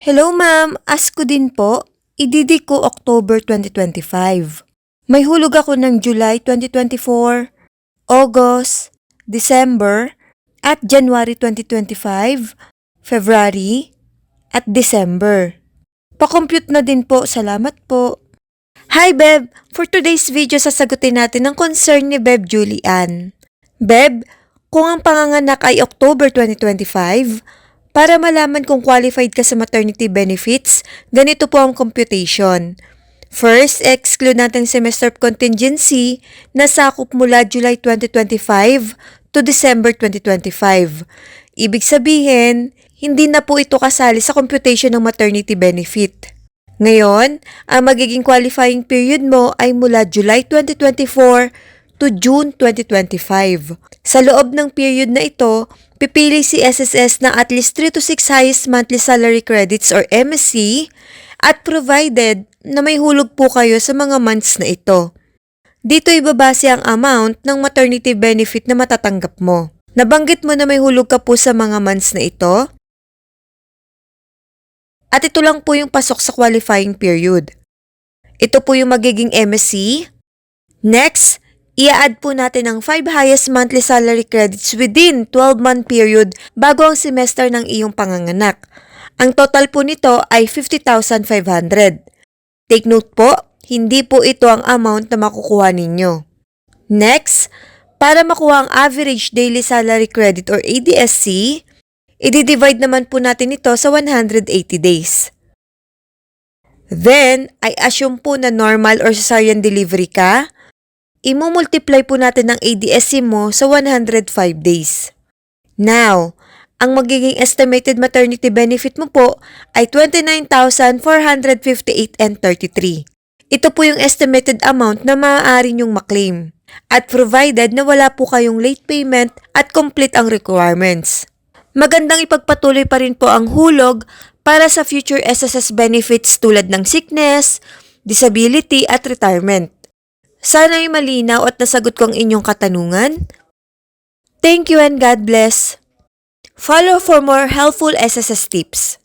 Hello ma'am, ask ko din po. Ididi ko October 2025. May hulog ako ng July 2024, August, December, at January 2025, February, at December. Pa-compute na din po, salamat po. Hi Beb! For today's video, sasagutin natin ang concern ni Beb Julian. Beb, kung ang panganganak ay October 2025, para malaman kung qualified ka sa maternity benefits, ganito po ang computation. First, exclude natin semester of contingency na sakop mula July 2025 to December 2025. Ibig sabihin, hindi na po ito kasali sa computation ng maternity benefit. Ngayon, ang magiging qualifying period mo ay mula July 2024 to June 2025. Sa loob ng period na ito, pipili si SSS ng at least 3 to 6 highest monthly salary credits or MSC at provided na may hulog po kayo sa mga months na ito. Dito ibabase ang amount ng maternity benefit na matatanggap mo. Nabanggit mo na may hulog ka po sa mga months na ito? At ito lang po yung pasok sa qualifying period. Ito po yung magiging MSC. Next, i-add po natin ang 5 highest monthly salary credits within 12-month period bago ang semester ng iyong panganganak. Ang total po nito ay 50,500. Take note po, hindi po ito ang amount na makukuha ninyo. Next, para makuha ang average daily salary credit or ADSC, i-divide naman po natin ito sa 180 days. Then, I assume po na normal or cesarean delivery ka, i-multiply po natin ang ADSC mo sa 105 days. Now, ang magiging estimated maternity benefit mo po ay 29,458.33. Ito po yung estimated amount na maaari nyong maklaim at provided na wala po kayong late payment at complete ang requirements. Magandang ipagpatuloy pa rin po ang hulog para sa future SSS benefits tulad ng sickness, disability at retirement. Sana'y malinaw at nasagot ko ang inyong katanungan. Thank you and God bless. Follow for more helpful SSS tips.